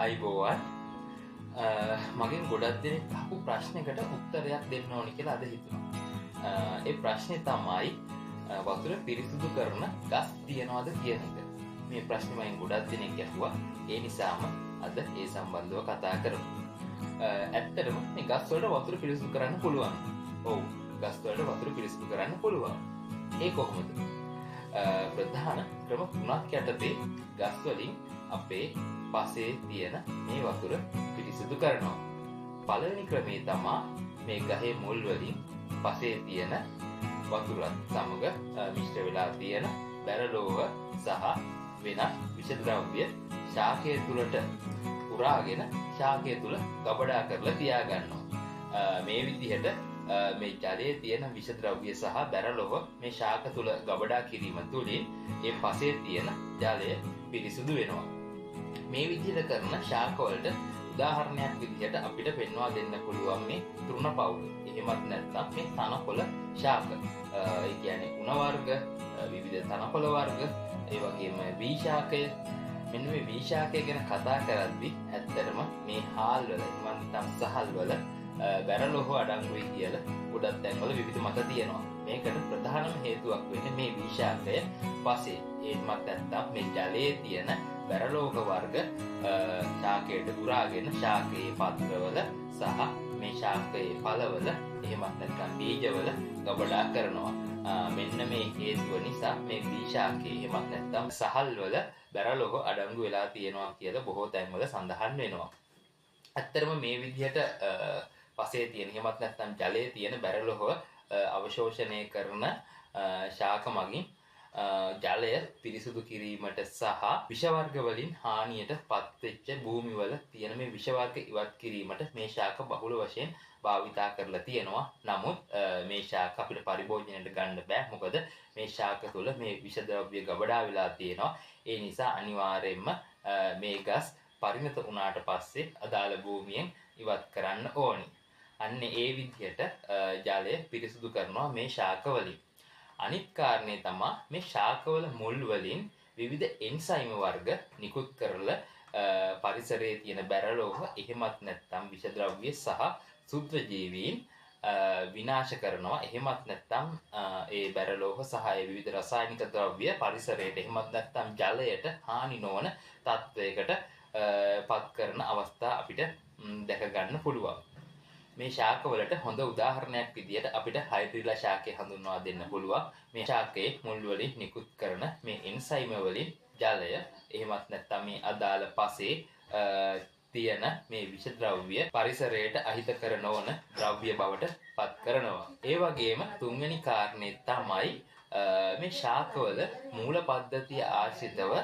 අයිබෝවන් මගෙන් ගොඩක් දෙනෙක් අහපු ප්‍රශ්නයකට උත්තරයක් දෙන්න ඕනි කියලා අද හිතුණා. ඒ ප්‍රශ්නේ තමයි වතුර පිරිසිදු කරන ගස් තියනවද කියන එක. මේ ප්‍රශ්නේ මගෙන් ගොඩක් දෙනෙක් අහුවා. ඒ නිසාම අද ඒ සම්බන්ධව කතා කරමු. ඇත්තටම මේ ගස් වලට වතුර පිරිසිදු කරන්න පුළුවන්. ඔව්, ගස් වලට වතුර පිරිසිදු කරන්න පුළුවන්. ඒ කොහොමද? ප්‍රධාන ක්‍රම තුනක් යටතේ ගස් වලින් අපේ පසේ තියෙන මේ වතුර පිරිසිදු කරනවා. පළවෙනි ක්‍රමේ තමයි මේ ගහේ මුල් වලින් පසේ තියෙන වතුරත් සමග මිශ්‍ර වෙලා තියෙන බැරලෝව සහ වෙනත් විෂ ද්‍රව්‍ය ශාකය තුලට පුරාගෙන ශාකය තුල ගබඩා කරලා තියාගන්නවා. මේ විදිහට මේ ජලයේ තියෙන විෂ ද්‍රව්‍ය සහ බැරලෝව මේ ශාක තුල ගබඩා කිරීම තුළින් මේ පසේ තියෙන ජලය පිරිසිදු වෙනවා. මේ විදිහට කරන ශාක වලට උදාහරණයක් විදිහට අපිට පෙන්වා දෙන්න පුළුවන් මේ තෘණ පවුල. එහෙමත් නැත්නම් මේ තනකොළ ශාක. ඒ කියන්නේ උණ වර්ග, විවිධ තනකොළ වර්ග, ඒ වගේම වී ශාකය. මෙන්න මේ වී ශාකය ගැන කතා කරද්දී ඇත්තටම මේ හාල් වල, නැත්නම් සහල් වල බැරලෝහ අඩංගුයි කියලා ගොඩක් තැන්වල විවිධ මත තියෙනවා. මේකට ප්‍රධානම හේතුවක් වෙන්නේ මේ වී ශාකය පසේ. ඒකමත් නැත්නම් මේ ජලයේ තියෙන බැරලෝහ වර්ග ශාකයට පුරාගෙන ශාකයේ පත්‍රවල සහ මේ ශාකයේ පළවල එහෙමත් නැත්නම් බීජවල ගබඩා කරනවා. මෙන්න මේ හේතුව නිසා මේ වී ශාකයේ එහෙමත් නැත්නම් සහල්වල බැරලෝහ අඩංගු වෙලා තියෙනවා කියලා බොහෝ තැන්වල සඳහන් වෙනවා. ඇත්තටම මේ විදිහට පසේ තියෙන එහෙමත් නැත්නම් ජලයේ තියෙන බැරලෝහ අවශෝෂණය කරන ශාක මගින් ජලය පිරිසුදු කිරීමට සහ විෂ වර්ග වලින් හානියට පත්වෙච්ච භූමිවල තියෙන මේ විෂ වර්ග ඉවත් කිරීමට මේ ශාක බහුල වශයෙන් භාවිතා කරලා තියෙනවා. නමුත් මේ ශාක අපිට පරිභෝජනයට ගන්න බෑ. මොකද මේ ශාක තුළ මේ විෂ ද්‍රව්‍ය ගබඩා වෙලා තියෙනවා. ඒ නිසා අනිවාර්යයෙන්ම මේ ගස් පරිණත වුණාට පස්සේ අදාළ භූමියෙන් ඉවත් කරන්න ඕනි. අන්න ඒ විදිහට ජලය පිරිසුදු කරනවා මේ ශාක වලින්. අනිත් කාරණේ තමයි මේ ශාකවල මුල් වලින් විවිධ එන්සයිම වර්ග නිකුත් කරලා පරිසරයේ තියෙන බැරලෝහ එහෙමත් නැත්නම් විෂ ද්‍රව්‍ය සහ සුද්ධ ජීවීන් විනාශ කරනවා. එහෙමත් නැත්නම් ඒ බැරලෝහ සහ ඒ විවිධ රසායනික ද්‍රව්‍ය පරිසරයට එහෙමත් නැත්නම් ජලයට හානි නොවන තත්වයකට පත් කරන අවස්ථා අපිට දැක ගන්න පුළුවන්. මේ ශාකවලට හොඳ උදාහරණයක් විදියට අපිට හයිඩ්‍රිලා ශාකය හඳුන්වා දෙන්න පුළුවන්. මේ ශාකයේ මුල් වලින් නිකුත් කරන මේ එන්සයිම වලින් ජලය එහෙමත් නැත්නම් මේ අදාළ පසේ තියෙන මේ විෂ ද්‍රව්‍ය පරිසරයට අහිතකර නොවන ද්‍රව්‍ය බවට පත් කරනවා. ඒ වගේම තුන්වෙනි කාරණේ තමයි මේ ශාකවල මූල පද්ධතිය ආශ්‍රිතව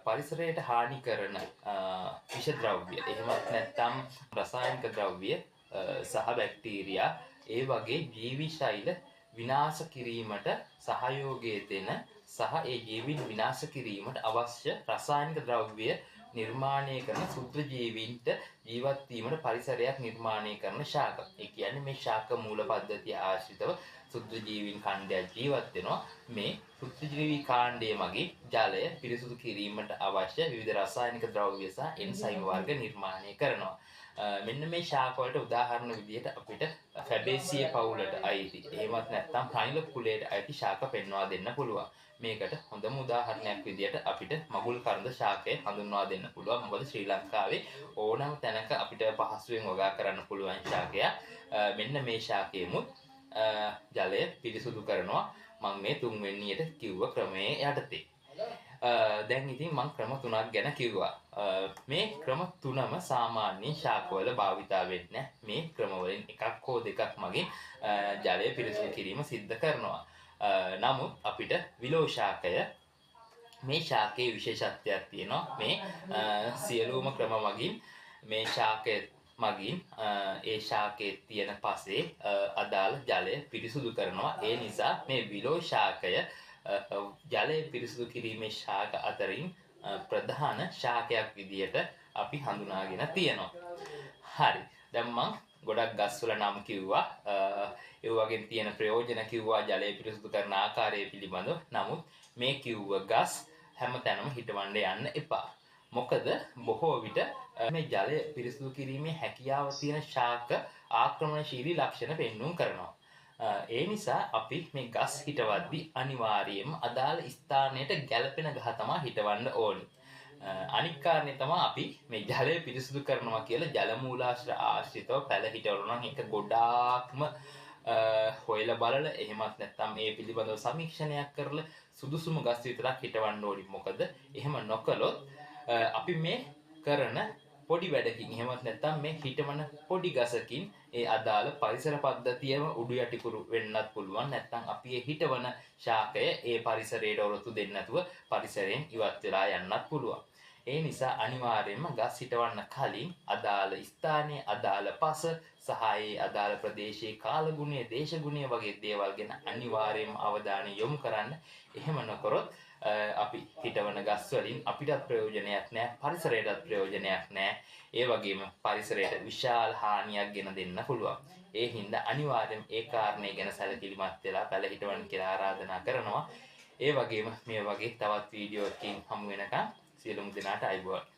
පරිසරයට හානි කරන විෂ ද්‍රව්‍ය එහෙමත් නැත්නම් රසායනික ද්‍රව්‍ය සහ බැක්ටීරියා ඒ වගේ ජීවි ශෛල විනාශ කිරීමට සහයෝගය දෙන සහ ඒ ජීවීන් විනාශ කිරීමට අවශ්‍ය රසායනික ද්‍රව්‍ය නිර්මාණය කරන සුද්ධ ජීවීන්ට ජීවත් වීමට පරිසරයක් නිර්මාණය කරන ශාක. ඒ කියන්නේ මේ ශාක මූල පද්ධතිය ආශ්‍රිතව සුද්ධ ජීවීන් ඛණ්ඩයක් ජීවත් වෙනවා. මේ සුද්ධ ජීවී කාණ්ඩය මගින් ජලය පිරිසුදු කිරීමට අවශ්‍ය විවිධ රසායනික ද්‍රව්‍ය සහ එන්සයිම වර්ග නිර්මාණය කරනවා. මෙන්න මේ ශාක වලට උදාහරණ විදිහට අපිට ෆැබේසියේ පවුලට අයිති එහෙමත් නැත්නම් ප්‍රයිල කුලයට අයිති ශාක පෙන්වා දෙන්න පුළුවන්. මේකට හොඳම උදාහරණයක් විදිහට අපිට මගුල් කරඳ ශාකය හඳුන්වා දෙන්න පුළුවන්. මොකද ශ්‍රී ලංකාවේ ඕනම තැනක අපිට පහසුවෙන් වගා කරන්න පුළුවන් ශාකයක්. මෙන්න මේ ශාකයෙමුත් ජලය පිරිසුදු කරනවා. මම මේ තුන්වෙනියට කිව්ව ක්‍රමයේ යටතේ. දැන් ඉතින් මම ක්‍රම තුනක් ගැන කිව්වා. මේ ක්‍රම තුනම සාමාන්‍ය ශාකවල භාවිතා වෙන්නේ. මේ ක්‍රම වලින් එකක් හෝ දෙකක් මගින් ජලය පිරිසිදු කිරීම සිද්ධ කරනවා. නමුත් අපිට විලෝ ශාකය මේ ශාකයේ විශේෂත්වයක් තියෙනවා. මේ සියලුම ක්‍රම මගින් මේ ශාකය මගින් ඒ ශාකයේ තියෙන පසේ අදාළ ජලය පිරිසිදු කරනවා. ඒ නිසා මේ විලෝ ශාකය ජලය පිරිසිදු කිරීමේ ශාක අතරින් ප්‍රධාන ශාකයක් විදියට අපි හඳුනාගෙන තියෙනවා. හරි. දැන් මම ගොඩක් ගස්වල නම් කිව්වා. ඒ වගේ තියෙන ප්‍රයෝජන කිව්වා ජලය පිරිසිදු කරන ආකාරය පිළිබඳව. නමුත් මේ කිව්ව ගස් හැමතැනම හිටවන්න යන්න එපා. මොකද බොහෝ විට මේ ජලය පිරිසිදු කිරීමේ හැකියාව තියෙන ශාක ආක්‍රමණශීලී ලක්ෂණ පෙන්වුම් කරනවා. ඒ නිසා අපි මේ ගස් හිටවද්දී අනිවාර්යයෙන්ම අදාළ ස්ථානයට ගැළපෙන ගහ තමයි හිටවන්න ඕනි. අනික් කාරණේ තමයි අපි මේ ජලය පිරිසිදු කරනවා කියලා ජල මූලාශ්‍ර ආශ්‍රිතව පැල හිටවනවා නම් ඒක ගොඩාක්ම හොයලා බලලා එහෙමත් නැත්නම් ඒ පිළිබඳව සමීක්ෂණයක් කරලා සුදුසුම ගස් විතරක් හිටවන්න ඕනි. මොකද එහෙම නොකළොත් අපි මේ කරන පොඩි වැඩකින් එහෙමත් නැත්නම් මේ හිටවන පොඩි ගසකින් ඒ අදාළ පරිසර පද්ධතියම උඩු යටිකුරු වෙන්නත් පුළුවන්. නැත්නම් අපි ඒ හිටවන ශාකය ඒ පරිසරයට ඔරොත්තු දෙන්නේ නැතුව පරිසරයෙන් ඉවත් වෙලා යන්නත් පුළුවන්. ඒ නිසා අනිවාර්යයෙන්ම ගස් හිටවන්න කලින් අදාළ ස්ථානයේ අදාළ පස සහ ඒ අදාළ ප්‍රදේශයේ කාලගුණය, දේශගුණය වගේ දේවල් ගැන අනිවාර්යයෙන්ම අවධානය යොමු කරන්න. එහෙම නොකරොත් අපි හිටවන ගස් වලින් අපිටත් ප්‍රයෝජනයක් නැහැ, පරිසරයටත් ප්‍රයෝජනයක් නැහැ. ඒ වගේම පරිසරයට විශාල හානියක් ගෙන දෙන්න පුළුවන්. ඒ හින්දා අනිවාර්යයෙන් ඒ කාරණේ ගැන සැලකිලිමත් වෙලා පැල හිටවන්න කියලා ආරාධනා කරනවා. ඒ වගේම මේ වගේ තවත් වීඩියෝ එකකින් හමු වෙනකන් සියලුම දෙනාට අයබෝවන්.